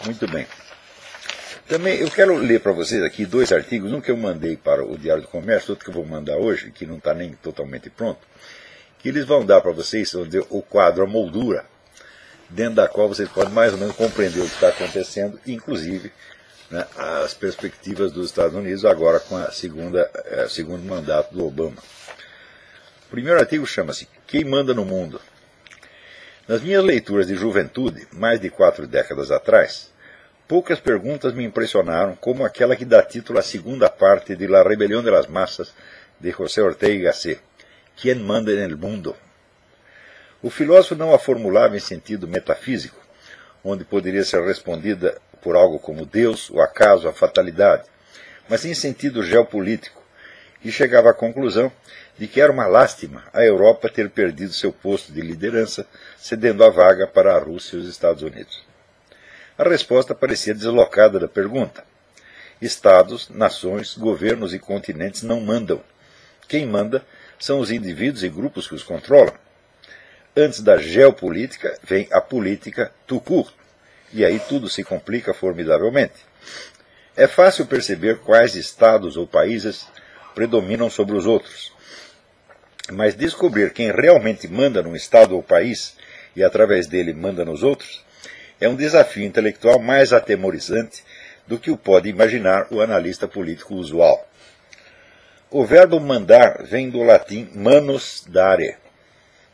Muito bem. Também eu quero ler para vocês aqui dois artigos, um que eu mandei para o Diário do Comércio, outro que eu vou mandar hoje, que não está nem totalmente pronto, que eles vão dar para vocês o quadro, a moldura, dentro da qual vocês podem mais ou menos compreender o que está acontecendo, inclusive, né, as perspectivas dos Estados Unidos agora com a segundo mandato do Obama. O primeiro artigo chama-se Quem Manda no Mundo? Nas minhas leituras de juventude, mais de 4 décadas atrás, poucas perguntas me impressionaram como aquela que dá título à segunda parte de La Rebelión de las Massas, de José Ortega y Gasset. Quem manda en el mundo? O filósofo não a formulava em sentido metafísico, onde poderia ser respondida por algo como Deus, o acaso, a fatalidade, mas em sentido geopolítico, e chegava à conclusão de que era uma lástima a Europa ter perdido seu posto de liderança, cedendo a vaga para a Rússia e os Estados Unidos. A resposta parecia deslocada da pergunta. Estados, nações, governos e continentes não mandam. Quem manda são os indivíduos e grupos que os controlam. Antes da geopolítica vem a política tout court, e aí tudo se complica formidavelmente. É fácil perceber quais estados ou países predominam sobre os outros, mas descobrir quem realmente manda num estado ou país e através dele manda nos outros é um desafio intelectual mais atemorizante do que o pode imaginar o analista político usual. O verbo mandar vem do latim manus dare.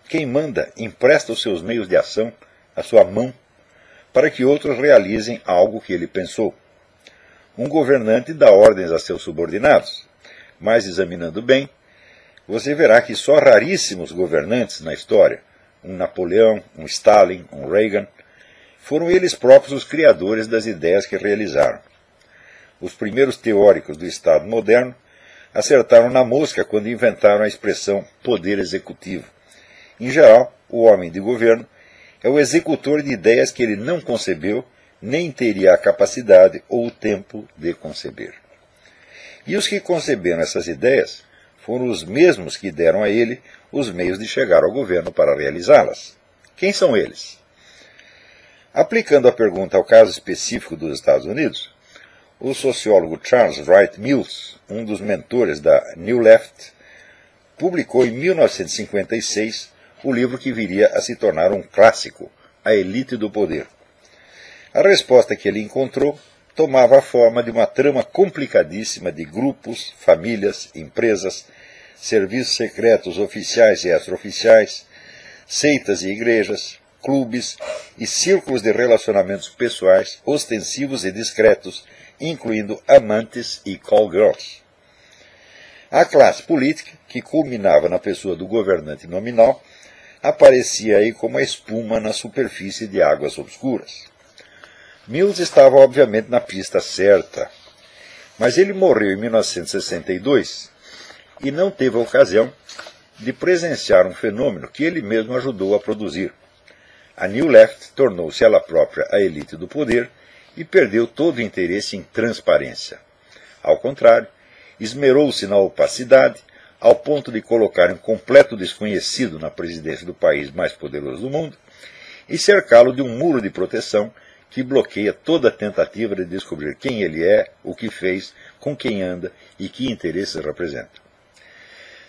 Quem manda empresta os seus meios de ação, a sua mão, para que outros realizem algo que ele pensou. Um governante dá ordens a seus subordinados, mas examinando bem, você verá que só raríssimos governantes na história, um Napoleão, um Stalin, um Reagan, foram eles próprios os criadores das ideias que realizaram. Os primeiros teóricos do Estado moderno acertaram na mosca quando inventaram a expressão poder executivo. Em geral, o homem de governo é o executor de ideias que ele não concebeu, nem teria a capacidade ou o tempo de conceber. E os que conceberam essas ideias foram os mesmos que deram a ele os meios de chegar ao governo para realizá-las. Quem são eles? Aplicando a pergunta ao caso específico dos Estados Unidos, o sociólogo Charles Wright Mills, um dos mentores da New Left, publicou em 1956 o livro que viria a se tornar um clássico, A Elite do Poder. A resposta que ele encontrou tomava a forma de uma trama complicadíssima de grupos, famílias, empresas, serviços secretos oficiais e extraoficiais, seitas e igrejas, clubes e círculos de relacionamentos pessoais ostensivos e discretos, incluindo amantes e call girls. A classe política, que culminava na pessoa do governante nominal, aparecia aí como a espuma na superfície de águas obscuras. Mills estava obviamente na pista certa, mas ele morreu em 1962 e não teve a ocasião de presenciar um fenômeno que ele mesmo ajudou a produzir. A New Left tornou-se ela própria a elite do poder e perdeu todo o interesse em transparência. Ao contrário, esmerou-se na opacidade, ao ponto de colocar um completo desconhecido na presidência do país mais poderoso do mundo e cercá-lo de um muro de proteção que bloqueia toda tentativa de descobrir quem ele é, o que fez, com quem anda e que interesses representa.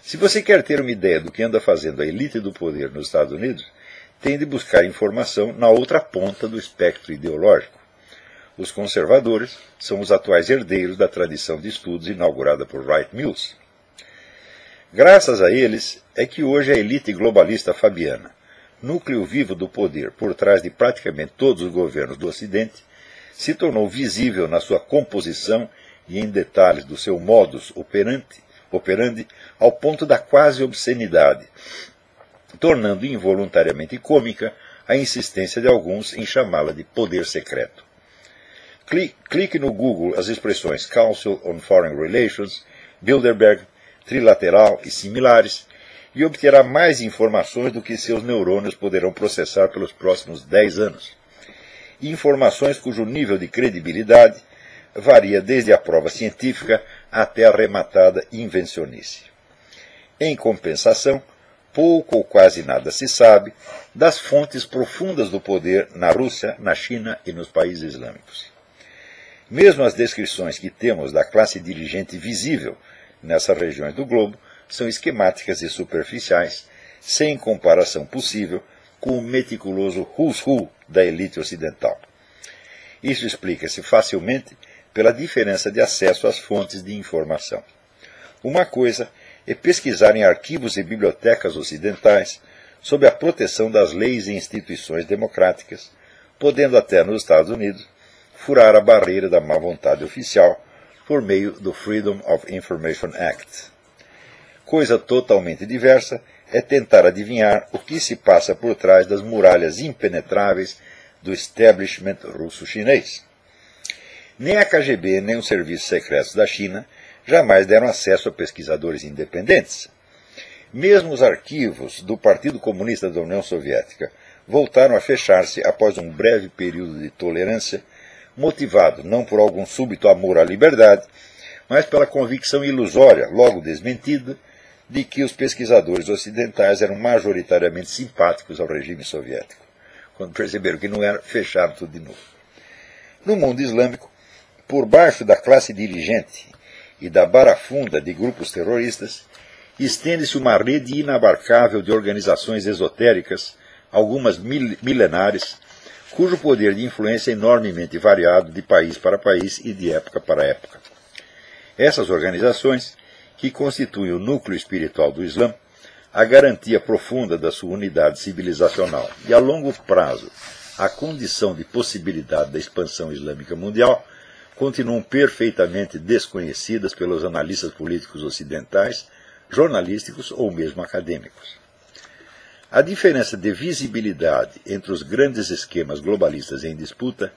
Se você quer ter uma ideia do que anda fazendo a elite do poder nos Estados Unidos, tem de buscar informação na outra ponta do espectro ideológico. Os conservadores são os atuais herdeiros da tradição de estudos inaugurada por Wright Mills. Graças a eles é que hoje a elite globalista fabiana, núcleo vivo do poder por trás de praticamente todos os governos do Ocidente, se tornou visível na sua composição e em detalhes do seu modus operandi ao ponto da quase obscenidade, tornando involuntariamente cômica a insistência de alguns em chamá-la de poder secreto. Clique no Google as expressões Council on Foreign Relations, Bilderberg, trilateral e similares, e obterá mais informações do que seus neurônios poderão processar pelos próximos 10 anos. Informações cujo nível de credibilidade varia desde a prova científica até a arrematada invencionice. Em compensação, pouco ou quase nada se sabe das fontes profundas do poder na Rússia, na China e nos países islâmicos. Mesmo as descrições que temos da classe dirigente visível nessas regiões do globo são esquemáticas e superficiais, sem comparação possível com o meticuloso who's who da elite ocidental. Isso explica-se facilmente pela diferença de acesso às fontes de informação. Uma coisa é pesquisar em arquivos e bibliotecas ocidentais sob a proteção das leis e instituições democráticas, podendo até nos Estados Unidos furar a barreira da má vontade oficial por meio do Freedom of Information Act. Coisa totalmente diversa é tentar adivinhar o que se passa por trás das muralhas impenetráveis do establishment russo-chinês. Nem a KGB nem os serviços secretos da China jamais deram acesso a pesquisadores independentes. Mesmo os arquivos do Partido Comunista da União Soviética voltaram a fechar-se após um breve período de tolerância, motivado não por algum súbito amor à liberdade, mas pela convicção ilusória, logo desmentida, de que os pesquisadores ocidentais eram majoritariamente simpáticos ao regime soviético. Quando perceberam que não era, fecharam tudo de novo. No mundo islâmico, por baixo da classe dirigente e da barafunda de grupos terroristas, estende-se uma rede inabarcável de organizações esotéricas, algumas milenares, cujo poder de influência é enormemente variado de país para país e de época para época. Essas organizações, que constituem o núcleo espiritual do Islã, a garantia profunda da sua unidade civilizacional e, a longo prazo, a condição de possibilidade da expansão islâmica mundial, continuam perfeitamente desconhecidas pelos analistas políticos ocidentais, jornalísticos ou mesmo acadêmicos. A diferença de visibilidade entre os grandes esquemas globalistas em disputa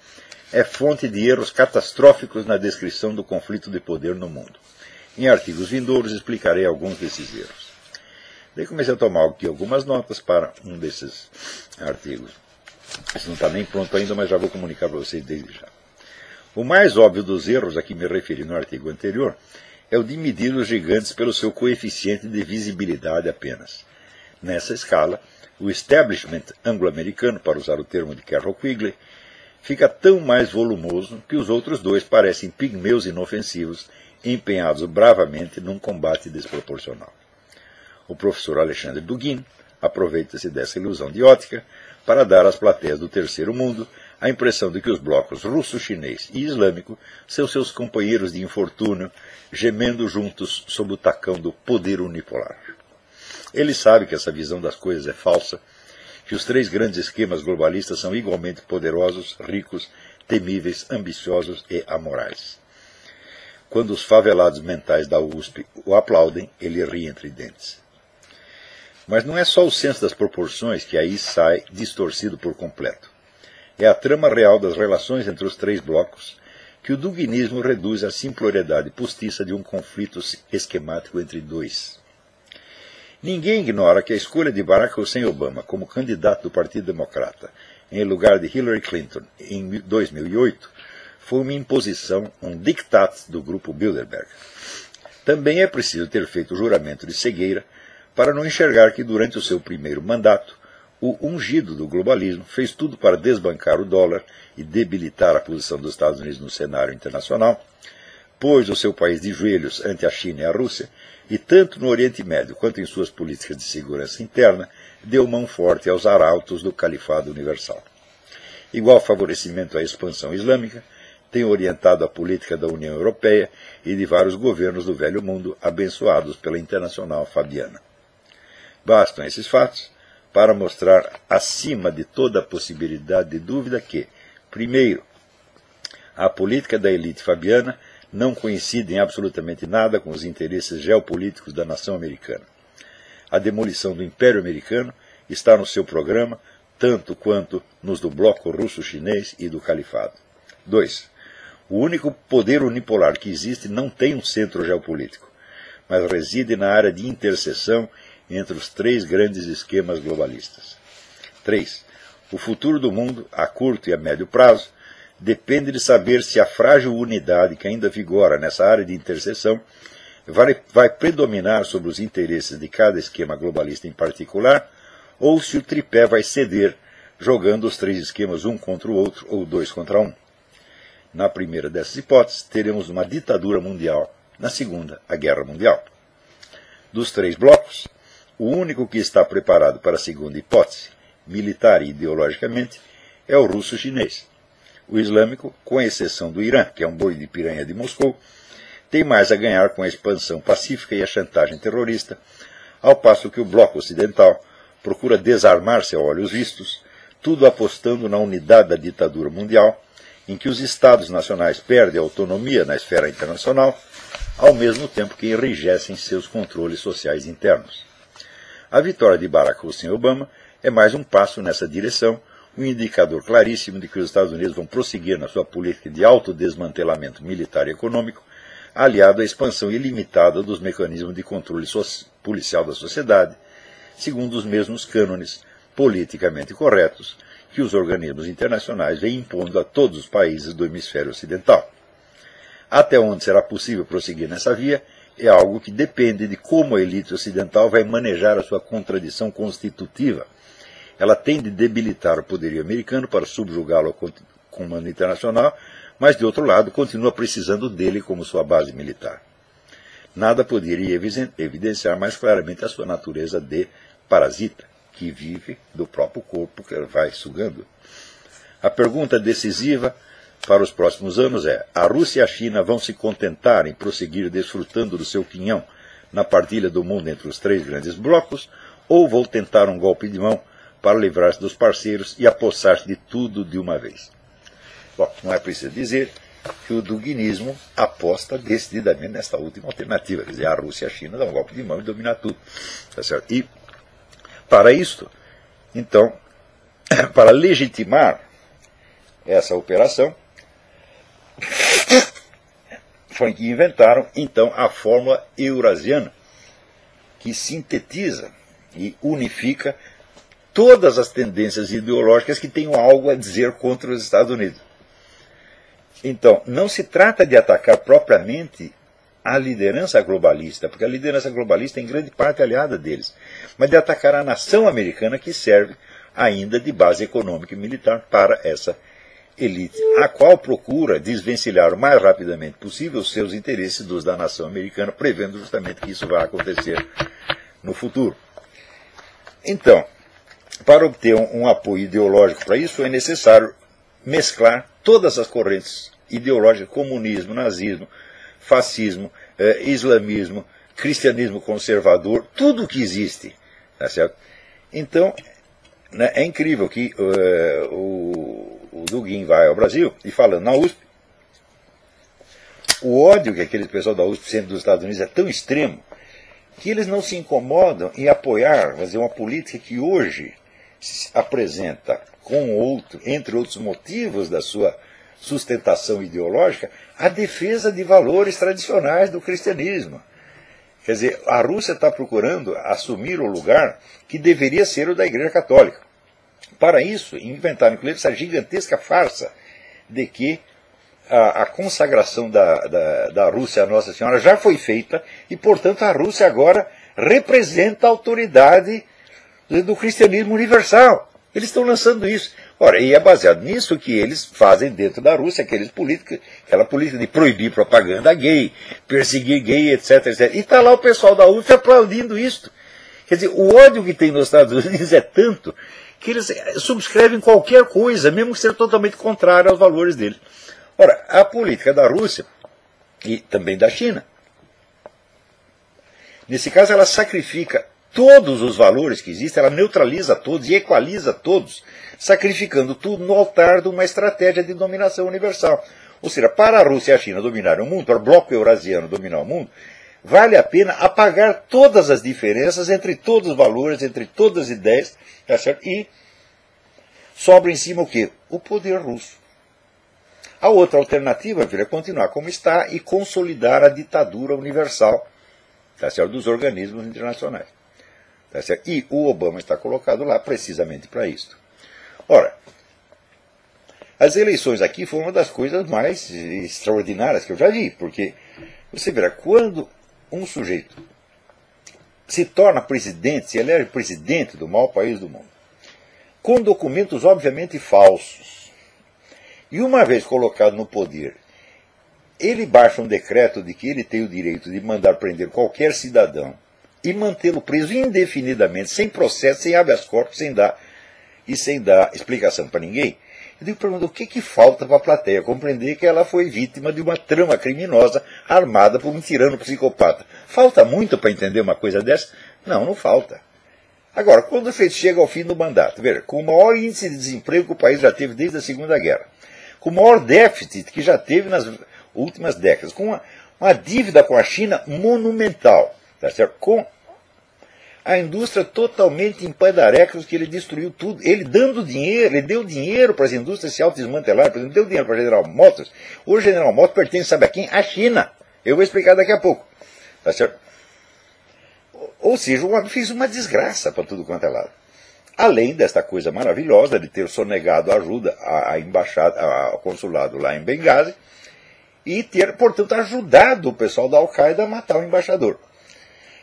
é fonte de erros catastróficos na descrição do conflito de poder no mundo. Em artigos vindouros explicarei alguns desses erros. Daí comecei a tomar aqui algumas notas para um desses artigos. Isso não está nem pronto ainda, mas já vou comunicar para vocês desde já. O mais óbvio dos erros a que me referi no artigo anterior é o de medir os gigantes pelo seu coeficiente de visibilidade apenas. Nessa escala, o establishment anglo-americano, para usar o termo de Carroll Quigley, fica tão mais volumoso que os outros dois parecem pigmeus inofensivos, empenhados bravamente num combate desproporcional. O professor Alexandre Dugin aproveita-se dessa ilusão de ótica para dar às plateias do terceiro mundo a impressão de que os blocos russo, chinês e islâmico são seus companheiros de infortúnio, gemendo juntos sob o tacão do poder unipolar. Ele sabe que essa visão das coisas é falsa, que os três grandes esquemas globalistas são igualmente poderosos, ricos, temíveis, ambiciosos e amorais. Quando os favelados mentais da USP o aplaudem, ele ri entre dentes. Mas não é só o senso das proporções que aí sai distorcido por completo. É a trama real das relações entre os três blocos que o duginismo reduz à simploriedade postiça de um conflito esquemático entre dois. Ninguém ignora que a escolha de Barack Hussein Obama como candidato do Partido Democrata em lugar de Hillary Clinton em 2008 foi uma imposição, um diktat do grupo Bilderberg. Também é preciso ter feito o juramento de cegueira para não enxergar que durante o seu primeiro mandato o ungido do globalismo fez tudo para desbancar o dólar e debilitar a posição dos Estados Unidos no cenário internacional, pôs o seu país de joelhos ante a China e a Rússia, e tanto no Oriente Médio quanto em suas políticas de segurança interna, deu mão forte aos arautos do Califado Universal. Igual favorecimento à expansão islâmica tem orientado a política da União Europeia e de vários governos do Velho Mundo abençoados pela Internacional Fabiana. Bastam esses fatos para mostrar, acima de toda a possibilidade de dúvida, que, primeiro, a política da elite fabiana não coincide em absolutamente nada com os interesses geopolíticos da nação americana. A demolição do Império Americano está no seu programa, tanto quanto nos do bloco russo-chinês e do Califado. 2. O único poder unipolar que existe não tem um centro geopolítico, mas reside na área de interseção entre os três grandes esquemas globalistas. 3. O futuro do mundo, a curto e a médio prazo, depende de saber se a frágil unidade que ainda vigora nessa área de interseção vai predominar sobre os interesses de cada esquema globalista em particular, ou se o tripé vai ceder, jogando os três esquemas um contra o outro ou dois contra um. Na primeira dessas hipóteses, teremos uma ditadura mundial. Na segunda, a guerra mundial. Dos três blocos, o único que está preparado para a segunda hipótese, militar e ideologicamente, é o russo-chinês. O islâmico, com exceção do Irã, que é um boi de piranha de Moscou, tem mais a ganhar com a expansão pacífica e a chantagem terrorista, ao passo que o bloco ocidental procura desarmar-se a olhos vistos, tudo apostando na unidade da ditadura mundial, em que os Estados nacionais perdem autonomia na esfera internacional, ao mesmo tempo que enrijecem seus controles sociais internos. A vitória de Barack Hussein Obama é mais um passo nessa direção, um indicador claríssimo de que os Estados Unidos vão prosseguir na sua política de autodesmantelamento militar e econômico, aliado à expansão ilimitada dos mecanismos de controle policial da sociedade, segundo os mesmos cânones politicamente corretos que os organismos internacionais vêm impondo a todos os países do hemisfério ocidental. Até onde será possível prosseguir nessa via é algo que depende de como a elite ocidental vai manejar a sua contradição constitutiva. Ela tem de debilitar o poderio americano para subjugá-lo ao comando internacional, mas, de outro lado, continua precisando dele como sua base militar. Nada poderia evidenciar mais claramente a sua natureza de parasita, que vive do próprio corpo que ele vai sugando. A pergunta decisiva para os próximos anos é: a Rússia e a China vão se contentar em prosseguir desfrutando do seu quinhão na partilha do mundo entre os três grandes blocos, ou vão tentar um golpe de mão para livrar-se dos parceiros e apossar-se de tudo de uma vez? Bom, não é preciso dizer que o duguinismo aposta decididamente nesta última alternativa, quer dizer, a Rússia e a China dão um golpe de mão e dominar tudo. Tá certo? E, para isto, então, para legitimar essa operação, foi que inventaram, então, a fórmula eurasiana, que sintetiza e unifica todas as tendências ideológicas que tenham algo a dizer contra os Estados Unidos. Então, não se trata de atacar propriamente a liderança globalista, porque a liderança globalista é em grande parte aliada deles, mas de atacar a nação americana que serve ainda de base econômica e militar para essa elite, a qual procura desvencilhar o mais rapidamente possível os seus interesses dos da nação americana, prevendo justamente que isso vai acontecer no futuro. Então, para obter um apoio ideológico para isso, é necessário mesclar todas as correntes ideológicas: comunismo, nazismo, fascismo, islamismo, cristianismo conservador, tudo o que existe. Tá certo? Então, né, é incrível que o Dugin vai ao Brasil e, falando na USP, o ódio que aquele pessoal da USP sente dos Estados Unidos é tão extremo que eles não se incomodam em apoiar, fazer uma política que hoje se apresenta entre outros motivos da sua sustentação ideológica, a defesa de valores tradicionais do cristianismo. Quer dizer, a Rússia está procurando assumir o lugar que deveria ser o da Igreja Católica. Para isso, inventaram, inclusive, essa gigantesca farsa de que a consagração da Rússia à Nossa Senhora já foi feita e, portanto, a Rússia agora representa a autoridade do cristianismo universal. Eles estão lançando isso. Ora, e é baseado nisso que eles fazem dentro da Rússia aquela política de proibir propaganda gay, perseguir gay, etc, etc. E está lá o pessoal da UF aplaudindo isso. Quer dizer, o ódio que tem nos Estados Unidos é tanto que eles subscrevem qualquer coisa, mesmo que seja totalmente contrário aos valores deles. Ora, a política da Rússia e também da China, nesse caso, ela sacrifica todos os valores que existem, ela neutraliza todos e equaliza todos, sacrificando tudo no altar de uma estratégia de dominação universal. Ou seja, para a Rússia e a China dominarem o mundo, para o bloco eurasiano dominar o mundo, vale a pena apagar todas as diferenças entre todos os valores, entre todas as ideias, tá certo? E sobra em cima o quê? O poder russo. A outra alternativa, é continuar como está e consolidar a ditadura universal, tá certo? Dos organismos internacionais. Tá certo? E o Obama está colocado lá precisamente para isso. Ora, as eleições aqui foram uma das coisas mais extraordinárias que eu já vi, porque você verá, quando um sujeito se torna presidente, se elege presidente do maior país do mundo, com documentos obviamente falsos, e uma vez colocado no poder, ele baixa um decreto de que ele tem o direito de mandar prender qualquer cidadão e mantê-lo preso indefinidamente, sem processo, sem habeas corpus, sem dar explicação para ninguém. Eu digo, pergunto, o que falta para a plateia compreender que ela foi vítima de uma trama criminosa armada por um tirano psicopata? Falta muito para entender uma coisa dessa? Não, não falta. Agora, quando o feito chega ao fim do mandato, veja, com o maior índice de desemprego que o país já teve desde a Segunda Guerra, com o maior déficit que já teve nas últimas décadas, com uma dívida com a China monumental, tá certo? Com a indústria totalmente em pandarecos, que ele destruiu tudo. Ele dando dinheiro, ele deu dinheiro para as indústrias se autodesmantelarem, por exemplo, deu dinheiro para a General Motors. Hoje a General Motors pertence, sabe a quem? À China. Eu vou explicar daqui a pouco. Tá certo? Ou seja, o homem fez uma desgraça para tudo quanto é lado. Além desta coisa maravilhosa de ter sonegado ajuda à embaixada, ao consulado lá em Benghazi, e ter, portanto, ajudado o pessoal da Al-Qaeda a matar o embaixador.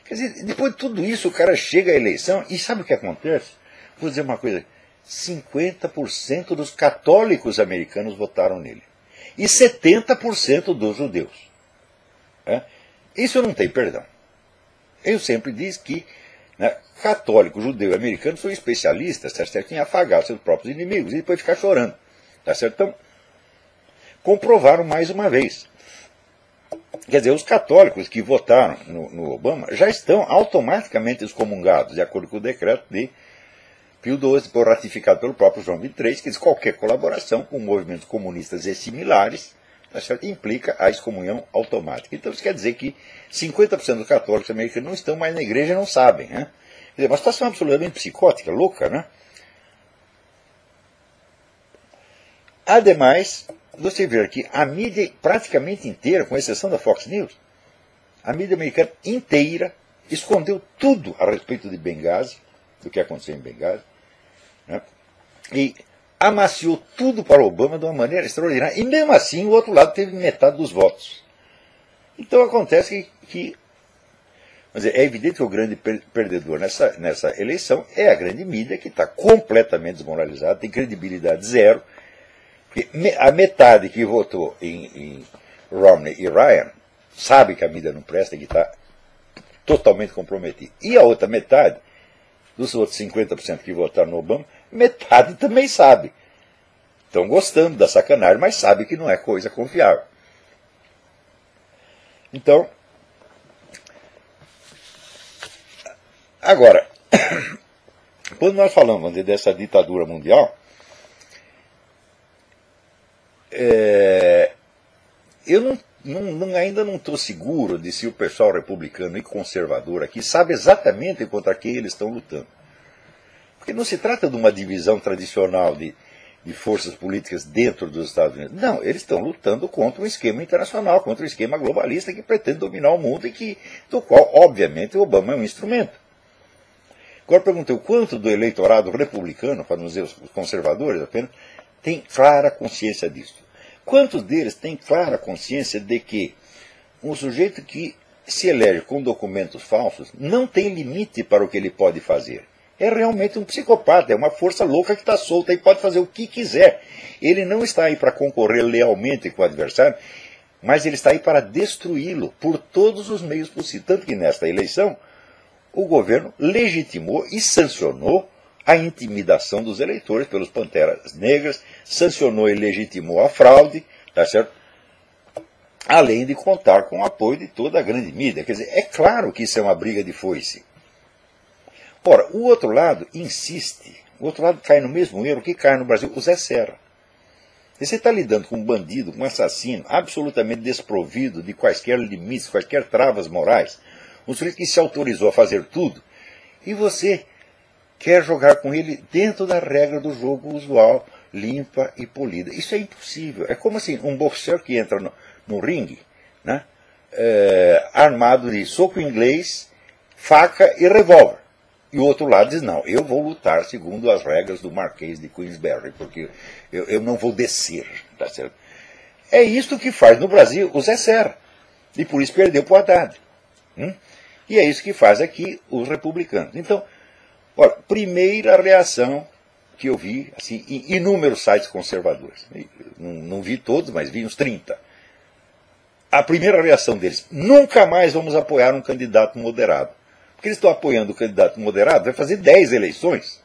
Quer dizer, depois de tudo isso, o cara chega à eleição e sabe o que acontece? Vou dizer uma coisa, 50% dos católicos americanos votaram nele. E 70% dos judeus. Isso não tem perdão. Eu sempre disse que católico, judeu e americano são especialistas, tá certo, em afagar seus próprios inimigos e depois ficar chorando. Tá certo? Então, comprovaram mais uma vez. Quer dizer, os católicos que votaram no Obama já estão automaticamente excomungados, de acordo com o decreto de Pio XII, ratificado pelo próprio João XXIII, que diz que qualquer colaboração com movimentos comunistas e similares, tá certo, implica a excomunhão automática. Então isso quer dizer que 50% dos católicos americanos não estão mais na igreja e não sabem. Né? Quer dizer, uma situação absolutamente psicótica, louca, né? Ademais, você vê que a mídia praticamente inteira, com exceção da Fox News, a mídia americana inteira escondeu tudo a respeito de Benghazi, do que aconteceu em Benghazi, né? E amaciou tudo para Obama de uma maneira extraordinária. E mesmo assim o outro lado teve metade dos votos. Então acontece que quer dizer, é evidente que o grande perdedor nessa eleição é a grande mídia, que está completamente desmoralizada, tem credibilidade zero. Porque a metade que votou em Romney e Ryan sabe que a mídia não presta, que está totalmente comprometida. E a outra metade, dos outros 50% que votaram no Obama, metade também sabe. Estão gostando da sacanagem, mas sabe que não é coisa confiável. Então, agora, quando nós falamos dessa ditadura mundial, eu ainda não estou seguro de se o pessoal republicano e conservador aqui sabe exatamente contra quem eles estão lutando. Porque não se trata de uma divisão tradicional de forças políticas dentro dos Estados Unidos. Não, eles estão lutando contra um esquema internacional, contra um esquema globalista que pretende dominar o mundo e do qual, obviamente, o Obama é um instrumento. Agora perguntei o quanto do eleitorado republicano, para não dizer os conservadores apenas, tem clara consciência disso. Quantos deles têm clara consciência de que um sujeito que se elege com documentos falsos não tem limite para o que ele pode fazer? É realmente um psicopata, é uma força louca que está solta e pode fazer o que quiser. Ele não está aí para concorrer lealmente com o adversário, mas ele está aí para destruí-lo por todos os meios possíveis. Tanto que nesta eleição, o governo legitimou e sancionou a intimidação dos eleitores pelos Panteras Negras, sancionou e legitimou a fraude, tá certo? Além de contar com o apoio de toda a grande mídia. Quer dizer, é claro que isso é uma briga de foice. Ora, o outro lado insiste, o outro lado cai no mesmo erro que cai no Brasil, o Zé Serra. Você está lidando com um bandido, com um assassino, absolutamente desprovido de quaisquer limites, quaisquer travas morais, um sujeito que se autorizou a fazer tudo, e você quer jogar com ele dentro da regra do jogo usual, limpa e polida. Isso é impossível. É como assim, um boxeador que entra no ringue, né, armado de soco inglês, faca e revólver. E o outro lado diz, não, eu vou lutar segundo as regras do Marquês de Queensberry, porque eu não vou descer. Tá certo? É isso que faz no Brasil o Zé Serra. E por isso perdeu para o Haddad. E é isso que faz aqui os republicanos. Então, olha, primeira reação que eu vi assim, em inúmeros sites conservadores. Não vi todos, mas vi uns 30. A primeira reação deles: nunca mais vamos apoiar um candidato moderado. Porque eles estão apoiando o candidato moderado, vai fazer 10 eleições.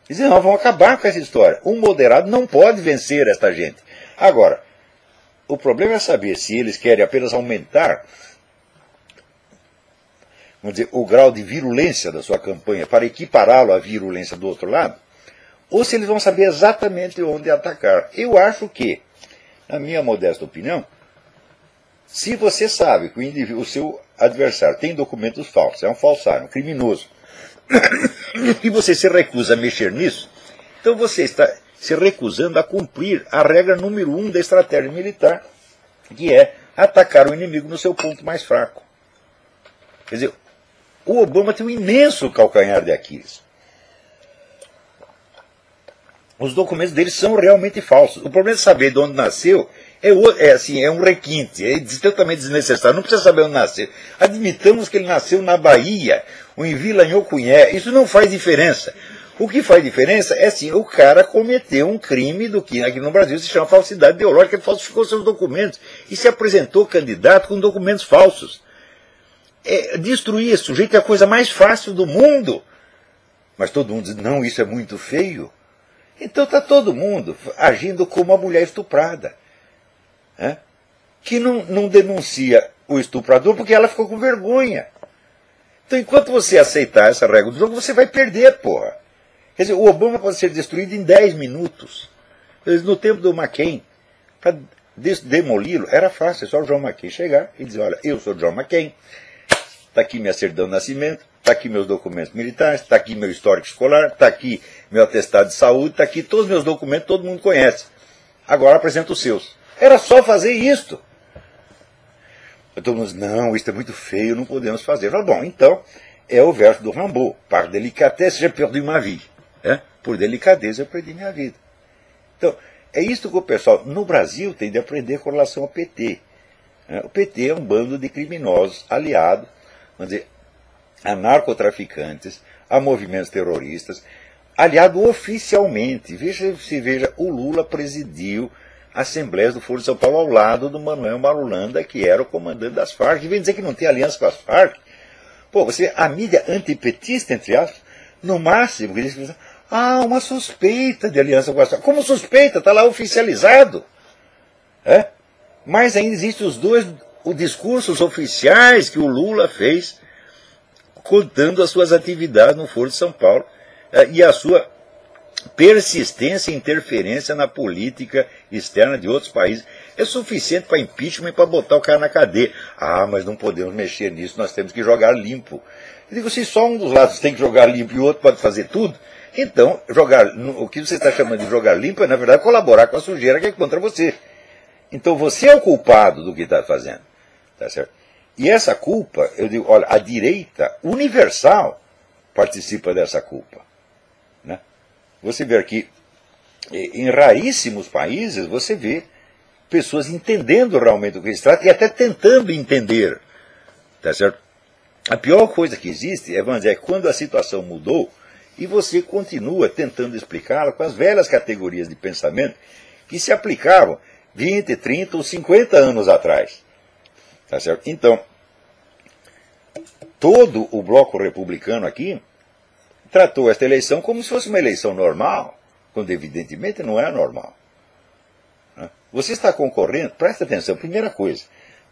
Eles dizem, não, vão acabar com essa história. Um moderado não pode vencer esta gente. Agora, o problema é saber se eles querem apenas aumentar, vamos dizer, o grau de virulência da sua campanha para equipará-lo à virulência do outro lado, ou se eles vão saber exatamente onde atacar. Eu acho que, na minha modesta opinião, se você sabe que o seu adversário tem documentos falsos, é um falsário, um criminoso, e você se recusa a mexer nisso, então você está se recusando a cumprir a regra número 1 da estratégia militar, que é atacar o inimigo no seu ponto mais fraco. Quer dizer, o Obama tem um imenso calcanhar de Aquiles. Os documentos dele são realmente falsos. O problema de saber de onde nasceu é um requinte, é totalmente desnecessário. Não precisa saber onde nasceu. Admitamos que ele nasceu na Bahia, ou em Vila Nhocuné. Isso não faz diferença. O que faz diferença é sim, o cara cometeu um crime do que aqui no Brasil se chama falsidade ideológica. Ele falsificou seus documentos e se apresentou candidato com documentos falsos. Destruir esse sujeito é a coisa mais fácil do mundo. Mas todo mundo diz, não, isso é muito feio. Então está todo mundo agindo como a mulher estuprada, que não denuncia o estuprador porque ela ficou com vergonha. Então, enquanto você aceitar essa regra do jogo, você vai perder, porra. Quer dizer, o Obama pode ser destruído em 10 minutos. No tempo do McCain, para demoli-lo, era fácil, é só o John McCain chegar e dizer, olha, eu sou John McCain, está aqui minha certidão de nascimento, está aqui meus documentos militares, está aqui meu histórico escolar, está aqui meu atestado de saúde, está aqui todos os meus documentos, todo mundo conhece. Agora apresenta os seus. Era só fazer isto. Todo mundo diz, não, isso é muito feio, não podemos fazer. Falo, bom, então, é o verso do Rimbaud. Par délicatesse, j'ai perdu ma vie. Por delicadeza, eu perdi minha vida. Então, é isso que o pessoal no Brasil tem de aprender com relação ao PT. O PT é um bando de criminosos aliados, vamos dizer, a narcotraficantes, a movimentos terroristas, aliado oficialmente. Veja, o Lula presidiu assembleias do Foro de São Paulo ao lado do Manuel Marulanda, que era o comandante das Farc. E vem dizer que não tem aliança com as Farc. Pô, a mídia antipetista, entre aspas, no máximo, eles dizem, uma suspeita de aliança com as Farc. Como suspeita? Está lá oficializado. Mas ainda existem os discursos oficiais que o Lula fez, contando as suas atividades no Foro de São Paulo e a sua persistência e interferência na política externa de outros países. É suficiente para impeachment e para botar o cara na cadeia. Mas não podemos mexer nisso, nós temos que jogar limpo. Eu digo, se só um dos lados tem que jogar limpo e o outro pode fazer tudo, então o que você está chamando de jogar limpo é, na verdade, colaborar com a sujeira que é contra você. Então você é o culpado do que está fazendo. Tá certo? E essa culpa, eu digo, olha, a direita universal participa dessa culpa. Você vê aqui, em raríssimos países, você vê pessoas entendendo realmente o que se trata e até tentando entender. Tá certo? A pior coisa que existe vamos dizer, é quando a situação mudou e você continua tentando explicá-la com as velhas categorias de pensamento que se aplicavam 20, 30 ou 50 anos atrás. Tá certo? Então, todo o bloco republicano aqui tratou esta eleição como se fosse uma eleição normal, quando evidentemente não é normal. Você está concorrendo, presta atenção, primeira coisa,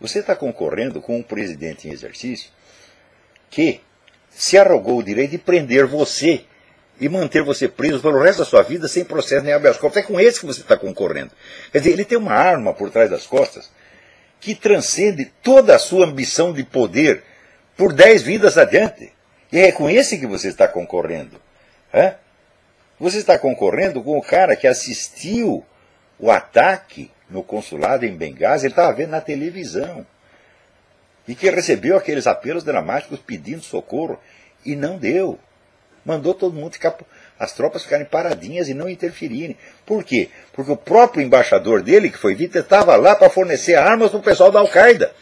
você está concorrendo com um presidente em exercício que se arrogou o direito de prender você e manter você preso pelo resto da sua vida sem processo nem habeas corpus. É com esse que você está concorrendo. Quer dizer, ele tem uma arma por trás das costas que transcende toda a sua ambição de poder por 10 vidas adiante. E é com esse que você está concorrendo. Você está concorrendo com o cara que assistiu o ataque no consulado em Benghazi, ele estava vendo na televisão. E que recebeu aqueles apelos dramáticos pedindo socorro e não deu. Mandou todo mundo as tropas ficarem paradinhas e não interferirem. Por quê? Porque o próprio embaixador dele, que foi vítima, estava lá para fornecer armas para o pessoal da Al-Qaeda.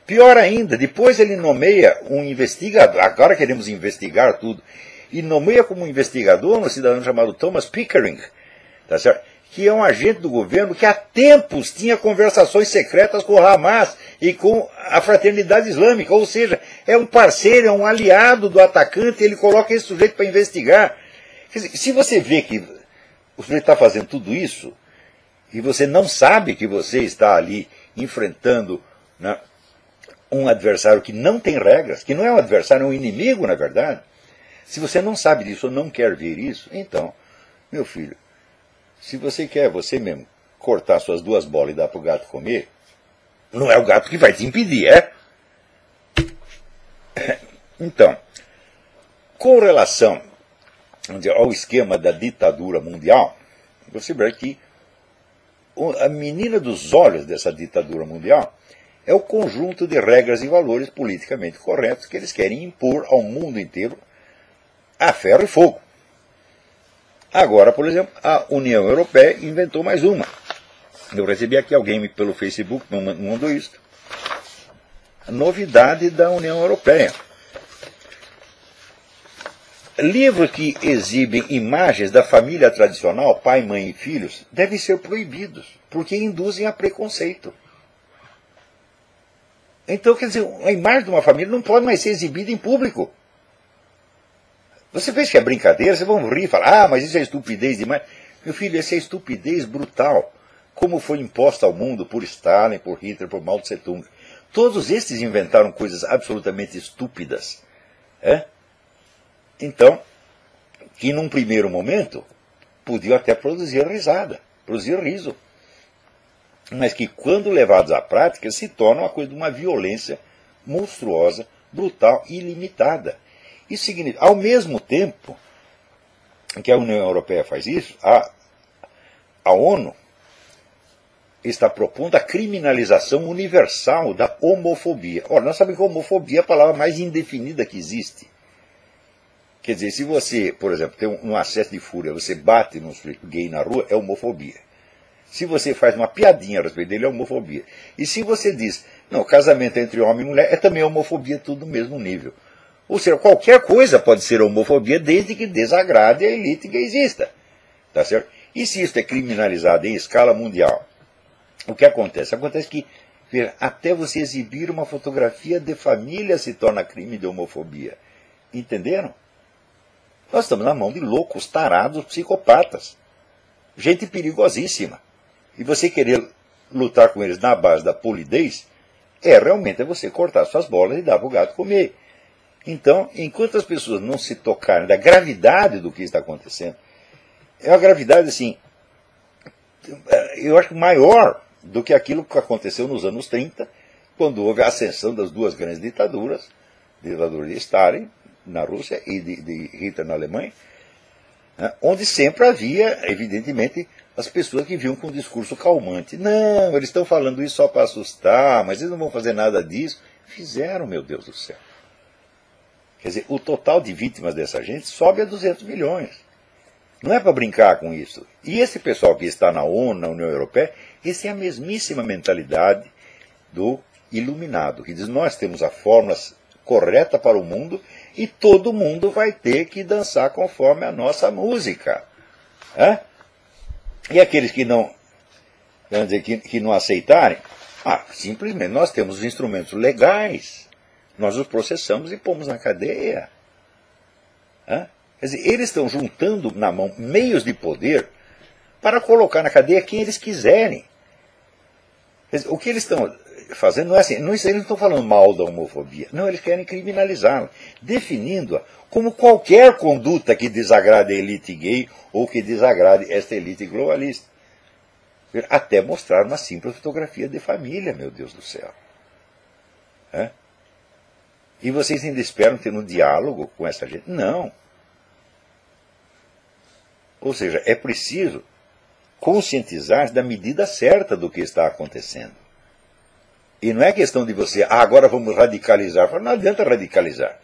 Pior ainda, depois ele nomeia um investigador, agora queremos investigar tudo, e nomeia como investigador um cidadão chamado Thomas Pickering, tá certo? Que é um agente do governo que há tempos tinha conversações secretas com o Hamas e com a Fraternidade Islâmica, ou seja, é um parceiro, é um aliado do atacante, e ele coloca esse sujeito para investigar. Quer dizer, se você vê que o sujeito está fazendo tudo isso, e você não sabe que você está ali enfrentando, né, um adversário que não tem regras, que não é um adversário, é um inimigo, na verdade, se você não sabe disso ou não quer ver isso, então, meu filho, se você quer você mesmo cortar suas duas bolas e dar para o gato comer, não é o gato que vai te impedir, é? Então, com relação ao esquema da ditadura mundial, você vê que a menina dos olhos dessa ditadura mundial é o conjunto de regras e valores politicamente corretos que eles querem impor ao mundo inteiro a ferro e fogo. Agora, por exemplo, a União Europeia inventou mais uma. Eu recebi aqui alguém pelo Facebook, me mandou isso. A novidade da União Europeia. Livros que exibem imagens da família tradicional, pai, mãe e filhos, devem ser proibidos, porque induzem a preconceito. Então, quer dizer, a imagem de uma família não pode mais ser exibida em público. Você pensa que é brincadeira, vocês vão rir e falar, mas isso é estupidez demais. Meu filho, essa é estupidez brutal, como foi imposta ao mundo por Stalin, por Hitler, por Mao Tse Tung. Todos estes inventaram coisas absolutamente estúpidas. Então, que num primeiro momento, podiam até produzir risada, produzir riso. Mas que quando levados à prática, se tornam uma coisa de uma violência monstruosa, brutal e ilimitada. Isso significa, ao mesmo tempo que a União Europeia faz isso, a ONU está propondo a criminalização universal da homofobia. Ora, nós sabemos que homofobia é a palavra mais indefinida que existe. Quer dizer, se você, por exemplo, tem um acesso de fúria, você bate num sujeito gay na rua, é homofobia. Se você faz uma piadinha a respeito dele, é homofobia. E se você diz, não, casamento entre homem e mulher, é também homofobia, tudo no mesmo nível. Ou seja, qualquer coisa pode ser homofobia desde que desagrade a elite gaysista. Tá certo? E se isso é criminalizado em escala mundial, o que acontece? Acontece que até você exibir uma fotografia de família se torna crime de homofobia. Entenderam? Nós estamos na mão de loucos, tarados, psicopatas. Gente perigosíssima. E você querer lutar com eles na base da polidez, realmente você cortar suas bolas e dar para o gato comer. Então, enquanto as pessoas não se tocarem da gravidade do que está acontecendo, é uma gravidade, assim, eu acho maior do que aquilo que aconteceu nos anos 30, quando houve a ascensão das duas grandes ditaduras, ditadura de Stalin na Rússia e de Hitler na Alemanha, onde sempre havia, evidentemente, as pessoas que vinham com um discurso calmante. Não, eles estão falando isso só para assustar, mas eles não vão fazer nada disso. Fizeram, meu Deus do céu. Quer dizer, o total de vítimas dessa gente sobe a 200 milhões. Não é para brincar com isso. E esse pessoal que está na ONU, na União Europeia, esse é a mesmíssima mentalidade do iluminado, que diz, nós temos a fórmula correta para o mundo e todo mundo vai ter que dançar conforme a nossa música. E aqueles que não, vamos dizer, que não aceitarem, simplesmente nós temos os instrumentos legais, nós os processamos e pomos na cadeia. Quer dizer, eles estão juntando na mão meios de poder para colocar na cadeia quem eles quiserem. Quer dizer, o que eles estão fazendo não é assim, eles não estão falando mal da homofobia, não, eles querem criminalizá-la, definindo-a como qualquer conduta que desagrade a elite gay ou que desagrade esta elite globalista. Até mostrar uma simples fotografia de família, meu Deus do céu. E vocês ainda esperam ter um diálogo com essa gente? Não. Ou seja, é preciso conscientizar-se da medida certa do que está acontecendo. E não é questão de você, agora vamos radicalizar. Não adianta radicalizar.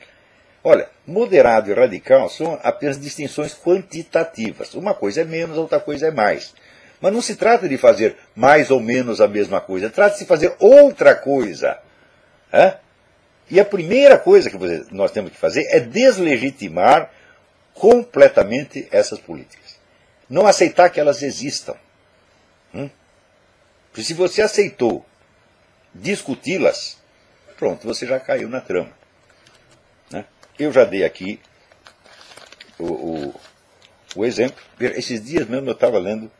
Olha, moderado e radical são apenas distinções quantitativas. Uma coisa é menos, outra coisa é mais. Mas não se trata de fazer mais ou menos a mesma coisa. Trata-se de fazer outra coisa. E a primeira coisa que nós temos que fazer é deslegitimar completamente essas políticas. Não aceitar que elas existam. Porque se você aceitou discuti-las, pronto, você já caiu na trama. Eu já dei aqui o exemplo. Esses dias mesmo eu estava lendo,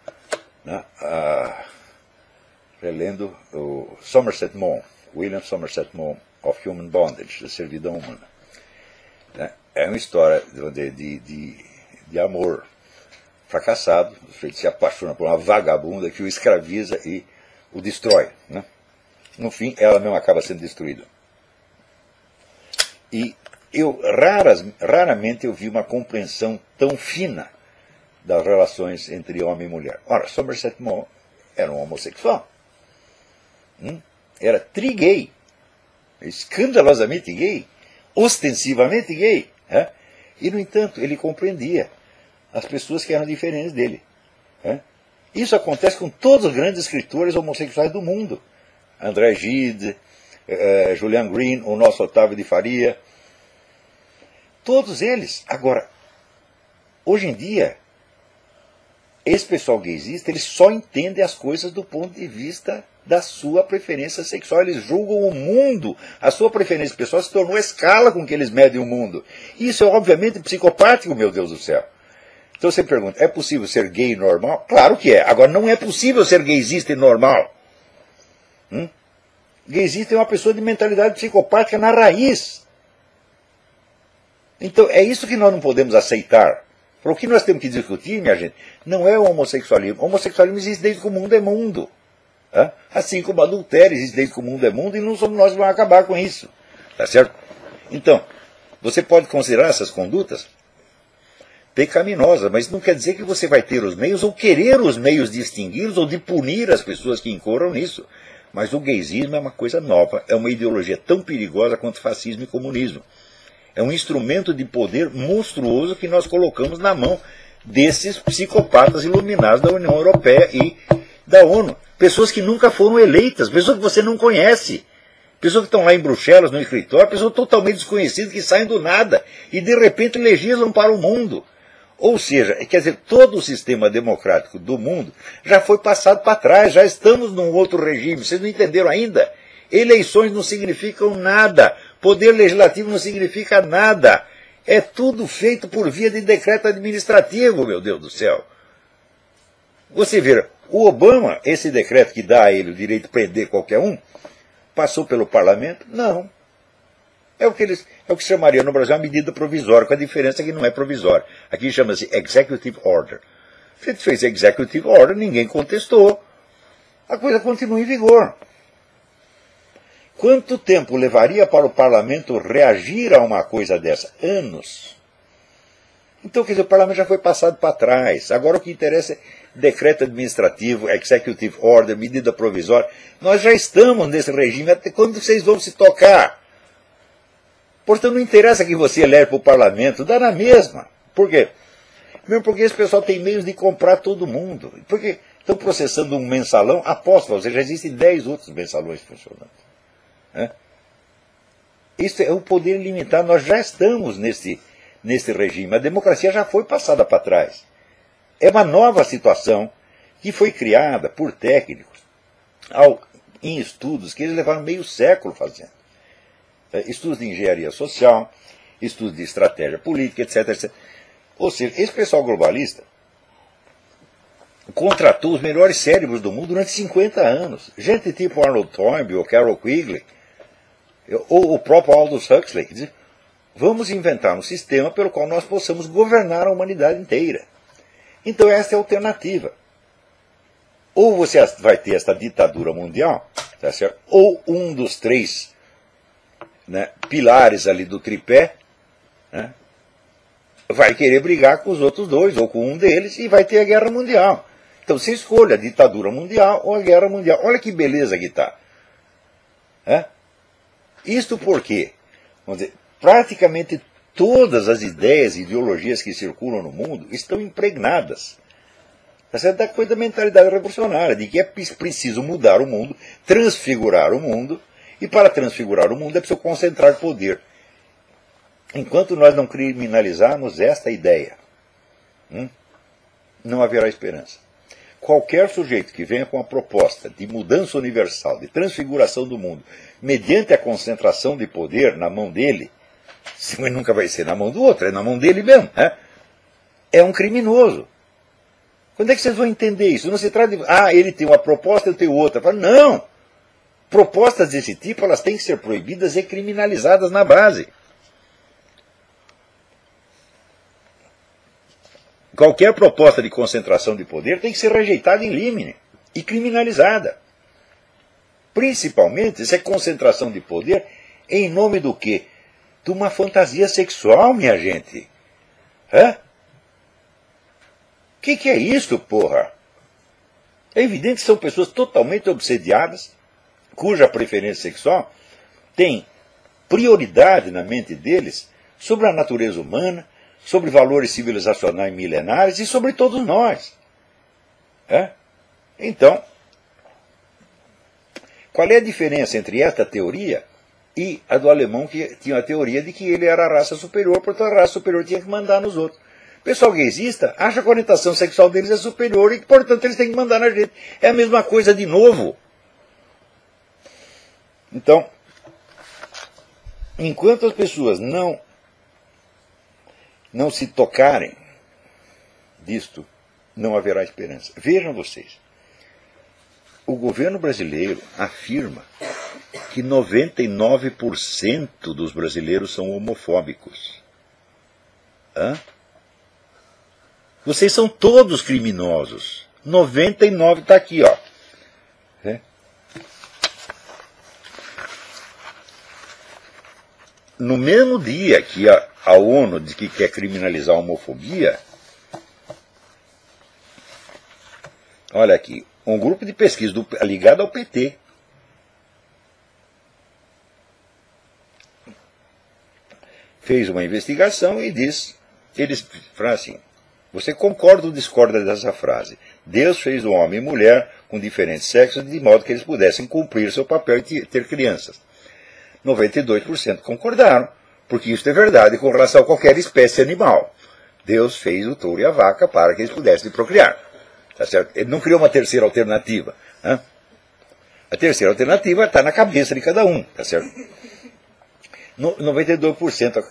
relendo o Somerset Maugham, William Somerset Maugham, of Human Bondage, da servidão humana. É uma história de amor fracassado, o sujeito se apaixona por uma vagabunda que o escraviza e o destrói. No fim, ela mesma acaba sendo destruída. E raramente eu vi uma compreensão tão fina das relações entre homem e mulher. Ora, Somerset Maugham era um homossexual. Era trigay. Escandalosamente gay. Ostensivamente gay. E, no entanto, ele compreendia as pessoas que eram diferentes dele. Isso acontece com todos os grandes escritores homossexuais do mundo. André Gide, Julian Green, o nosso Otávio de Faria. Todos eles. Agora, hoje em dia, esse pessoal gaysista, eles só entendem as coisas do ponto de vista da sua preferência sexual. Eles julgam o mundo. A sua preferência pessoal se tornou a escala com que eles medem o mundo. Isso é obviamente psicopático, meu Deus do céu. Então você pergunta, é possível ser gay normal? Claro que é. Agora, não é possível ser gaysista e normal. Gaysista é uma pessoa de mentalidade psicopática na raiz. Então, é isso que nós não podemos aceitar. O que nós temos que discutir, minha gente, não é o homossexualismo. O homossexualismo existe desde que o mundo é mundo. Assim como o adultério existe desde que o mundo é mundo, e não somos nós que vamos acabar com isso. Tá certo? Então, você pode considerar essas condutas pecaminosas, mas não quer dizer que você vai ter os meios, ou querer os meios de extingui-los, ou de punir as pessoas que incorram nisso. Mas o gaysismo é uma coisa nova, é uma ideologia tão perigosa quanto fascismo e comunismo. É um instrumento de poder monstruoso que nós colocamos na mão desses psicopatas iluminados da União Europeia e da ONU. Pessoas que nunca foram eleitas, pessoas que você não conhece. Pessoas que estão lá em Bruxelas, no escritório, pessoas totalmente desconhecidas que saem do nada e de repente legislam para o mundo. Ou seja, quer dizer, todo o sistema democrático do mundo já foi passado para trás, já estamos num outro regime. Vocês não entenderam ainda? Eleições não significam nada. Poder legislativo não significa nada. É tudo feito por via de decreto administrativo, meu Deus do céu. Você vê, o Obama, esse decreto que dá a ele o direito de prender qualquer um, passou pelo parlamento? Não. É o que se chamaria no Brasil uma medida provisória, com a diferença que não é provisória. Aqui chama-se Executive Order. Se ele fez Executive Order, ninguém contestou. A coisa continua em vigor. Quanto tempo levaria para o parlamento reagir a uma coisa dessa? Anos. Então, quer dizer, o parlamento já foi passado para trás. Agora o que interessa é decreto administrativo, Executive Order, medida provisória. Nós já estamos nesse regime. Até quando vocês vão se tocar? Portanto, não interessa que você elege para o parlamento, dá na mesma. Por quê? Mesmo porque esse pessoal tem meios de comprar todo mundo. Porque estão processando um mensalão, aposto para você, já existem 10 outros mensalões funcionando. Isso é o poder limitado, nós já estamos nesse regime. A democracia já foi passada para trás. É uma nova situação que foi criada por técnicos em estudos que eles levaram meio século fazendo. Estudos de engenharia social, estudos de estratégia política, etc, etc. Ou seja, esse pessoal globalista contratou os melhores cérebros do mundo durante 50 anos. Gente tipo Arnold Toynbee ou Carol Quigley, ou o próprio Aldous Huxley, que diz, vamos inventar um sistema pelo qual nós possamos governar a humanidade inteira. Então essa é a alternativa. Ou você vai ter esta ditadura mundial, tá certo? Ou um dos 3 pilares ali do tripé, vai querer brigar com os outros 2, ou com um deles, e vai ter a guerra mundial. Então você escolhe a ditadura mundial ou a guerra mundial. Olha que beleza que está. Isto porque, vamos dizer, praticamente todas as ideias e ideologias que circulam no mundo estão impregnadas da coisa da mentalidade revolucionária, de que é preciso mudar o mundo, transfigurar o mundo, E para transfigurar o mundo é preciso concentrar poder. Enquanto nós não criminalizarmos esta ideia, não haverá esperança. Qualquer sujeito que venha com a proposta de mudança universal, de transfiguração do mundo, mediante a concentração de poder na mão dele, nunca vai ser na mão do outro, é na mão dele mesmo, é um criminoso. Quando é que vocês vão entender isso? Não se trata de, ele tem uma proposta, eu tenho outra. Não! Propostas desse tipo, elas têm que ser proibidas e criminalizadas na base. Qualquer proposta de concentração de poder tem que ser rejeitada em limine e criminalizada. Principalmente se é concentração de poder em nome do quê? De uma fantasia sexual, minha gente. Que é isso, porra? É evidente que são pessoas totalmente obsediadas, cuja preferência sexual tem prioridade na mente deles sobre a natureza humana, sobre valores civilizacionais milenares e sobre todos nós. Então, qual é a diferença entre esta teoria e a do alemão, que tinha a teoria de que ele era a raça superior, portanto a raça superior tinha que mandar nos outros? O pessoal gaysista acha que a orientação sexual deles é superior e que, portanto, eles têm que mandar na gente. É a mesma coisa de novo. Então, enquanto as pessoas não se tocarem disto, não haverá esperança. Vejam vocês, o governo brasileiro afirma que 99% dos brasileiros são homofóbicos. Vocês são todos criminosos. 99 está aqui, ó. No mesmo dia que a ONU diz que quer criminalizar a homofobia, olha aqui, um grupo de pesquisa ligado ao PT fez uma investigação e eles falam assim: você concorda ou discorda dessa frase? Deus fez o homem e mulher com diferentes sexos de modo que eles pudessem cumprir seu papel e ter crianças. 92% concordaram, porque isso é verdade com relação a qualquer espécie animal. Deus fez o touro e a vaca para que eles pudessem procriar. Tá certo? Ele não criou uma terceira alternativa. A terceira alternativa está na cabeça de cada um. Tá certo? 92%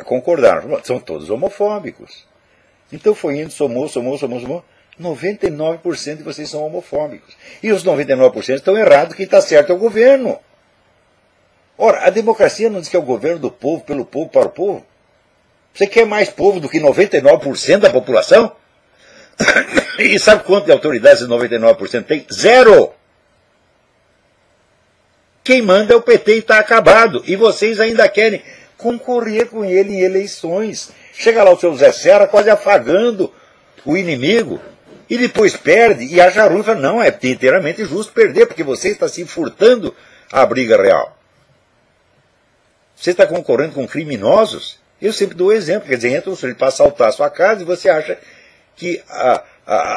concordaram. São todos homofóbicos. Então foi indo, somou. 99% de vocês são homofóbicos. E os 99% estão errados, quem está certo é o governo. Ora, a democracia não diz que é o governo do povo, pelo povo, para o povo? Você quer mais povo do que 99% da população? E sabe quanto de autoridade esses 99% tem? Zero! Quem manda é o PT e está acabado. E vocês ainda querem concorrer com ele em eleições. Chega lá o seu Zé Serra quase afagando o inimigo. E depois perde. E a Jarufa, não, é inteiramente justo perder, porque você está se furtando à briga real. Você está concorrendo com criminosos? Eu sempre dou exemplo. Quer dizer, entra um sujeito para assaltar a sua casa e você acha que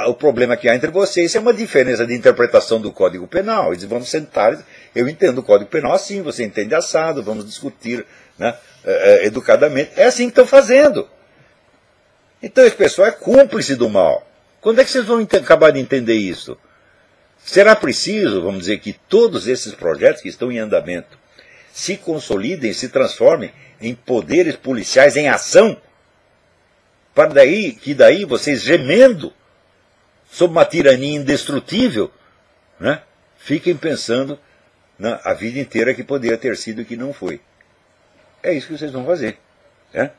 o problema que há entre vocês é uma diferença de interpretação do Código Penal. Eles vão sentar, eu entendo o Código Penal assim, você entende assado, vamos discutir, né, educadamente. É assim que estão fazendo. Então esse pessoal é cúmplice do mal. Quando é que vocês vão acabar de entender isso? Será preciso, vamos dizer, que todos esses projetos que estão em andamento se consolidem, se transformem em poderes policiais em ação, para que daí vocês, gemendo sob uma tirania indestrutível, né, fiquem pensando a vida inteira que poderia ter sido e que não foi. É isso que vocês vão fazer. Né?